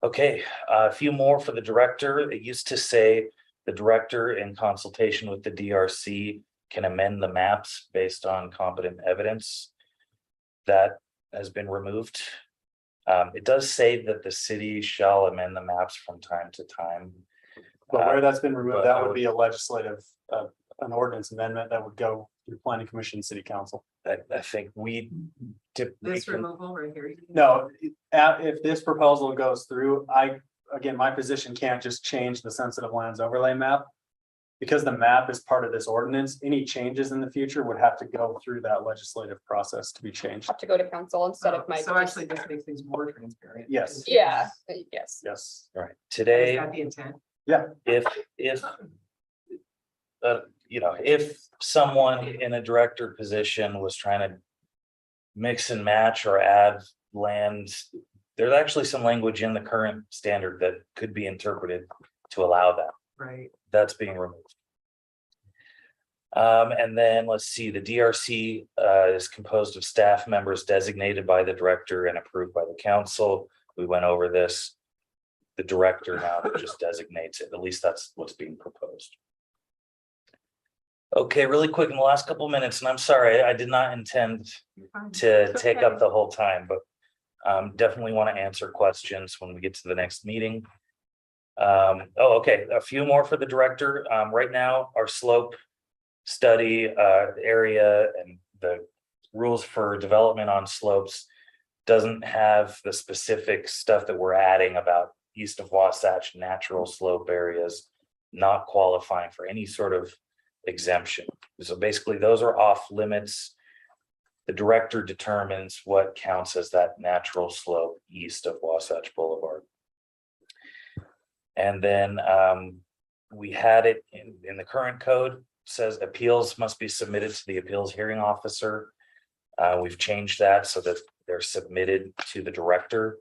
Okay, a few more for the director. It used to say the director in consultation with the DRC can amend the maps based on competent evidence. That has been removed. It does say that the city shall amend the maps from time to time. But where that's been removed, that would be a legislative, an ordinance amendment that would go through planning commission, city council. I think we This removal right here. No, if this proposal goes through, again, my position can't just change the sensitive lands overlay map. because the map is part of this ordinance, any changes in the future would have to go through that legislative process to be changed. Have to go to council instead of my. So actually, this makes things more transparent. Yes. Yeah, yes. Yes. All right, Is today, that the intent? if you know, if someone in a director position was trying to mix and match or add land, there's actually some language in the current standard that could be interpreted to allow that. Right. That's being removed. And then let's see, the DRC is composed of staff members designated by the director and approved by the council. We went over this. The director now just designates it. At least that's what's being proposed. Okay, really quick in the last couple of minutes, and I'm sorry, I did not intend to It's take okay. up the whole time, but definitely want to answer questions when we get to the next meeting. Okay, a few more for the director. Right now, our slope study area and the rules for development on slopes doesn't have the specific stuff that we're adding about east of Wasatch natural slope areas not qualifying for any sort of exemption. So basically, those are off limits. The director determines what counts as that natural slope east of Wasatch Boulevard. And then we had it in the current code, says appeals must be submitted to the appeals hearing officer. We've changed that so that they're submitted to the director.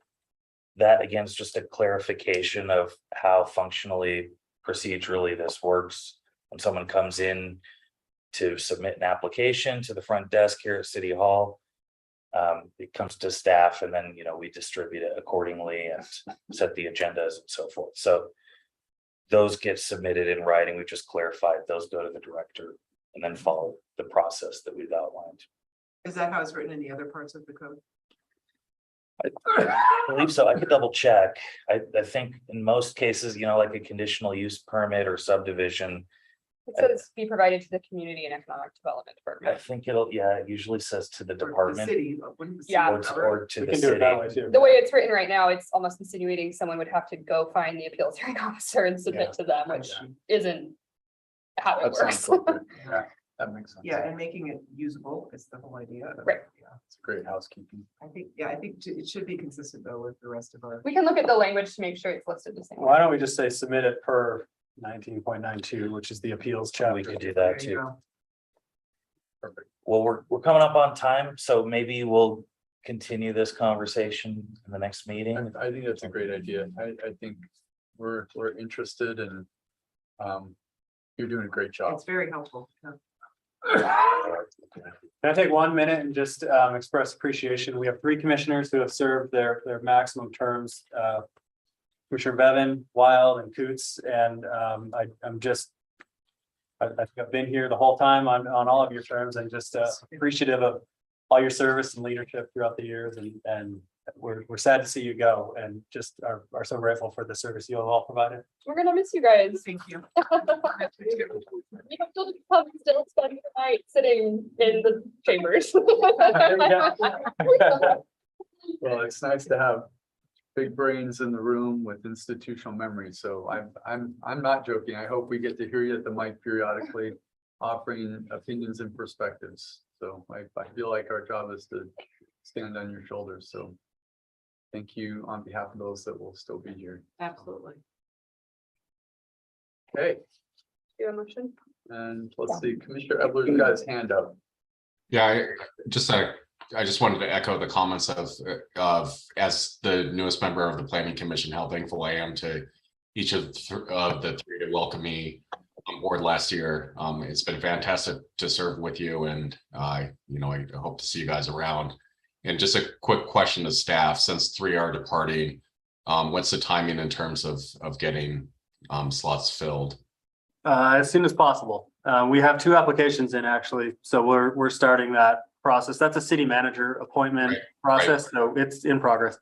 That again is just a clarification of how functionally, procedurally this works. When someone comes in to submit an application to the front desk here at City Hall, it comes to staff, and then, you know, we distribute it accordingly and set the agendas and so forth. So those get submitted in writing. We just clarified those go to the director and then follow the process that we've outlined. Is that how it's written in the other parts of the code? I believe so. I could double check. I think in most cases, you know, like a conditional use permit or subdivision, It says be provided to the Community and Economic Development I Department. think it usually says to the Or the department city, wouldn't the city Yeah. cover it? or to We the can do it that way city. too. The way it's written right now, it's almost insinuating someone would have to go find the appeals hearing officer and submit to them, which isn't how it That sounds works. appropriate. Yeah, that makes sense. Yeah, and making it usable is the whole idea. of it. Right. Yeah, It's great housekeeping. I think it should be consistent though with the rest of our. We can look at the language to make sure it's listed the same. way. Why don't we just say submit it per 19.92, which is the appeals chapter? We could do There that you too. go. Perfect. Well, we're coming up on time, so maybe we'll continue this conversation in the next meeting. I think that's a great idea. I think we're interested and you're doing a great job. It's very helpful. Yeah. Can I take 1 minute and just express appreciation? We have 3 commissioners who have served their maximum terms. Commissioner Bevan, Wild, and Coots, and I've been here the whole time on all of your terms, and just appreciative of all your service and leadership throughout the years, and we're sad to see you go, and just are so grateful for the service you have all provided. We're gonna miss you guys. Thank you. You have to come still spend the night sitting in the chambers. Well, it's nice to have big brains in the room with institutional memory. So I'm not joking. I hope we get to hear you at the mic periodically, offering opinions and perspectives. So I feel like our job is to stand on your shoulders. So thank you on behalf of those that will still be here. Absolutely. Okay, Do a motion. and let's see, Commissioner Ebler's got his hand up. Yeah, I just wanted to echo the comments of as the newest member of the Planning Commission, how thankful I am to each of the 3 to welcome me on board last year. It's been fantastic to serve with you, and I hope to see you guys around. And just a quick question to staff, since 3 are departing, what's the timing in terms of getting slots filled? As soon as possible. We have 2 applications in actually, so we're starting that process. That's a city manager appointment process, so it's in progress.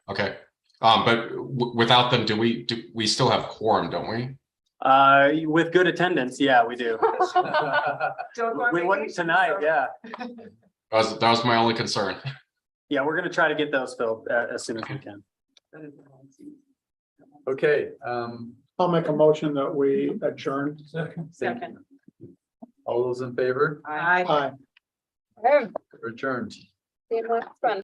Okay, but without them, do we still have quorum, don't we? With good attendance, yeah, we do. Don't go on We wouldn't vacation, tonight, so- yeah. That was my only concern. Yeah, we're gonna try to get those filled as soon as we can. That is the wrong seat. Okay, I'll make a motion that we adjourn. Second. All those in favor, I. Aye. Okay, adjourned. see you next one.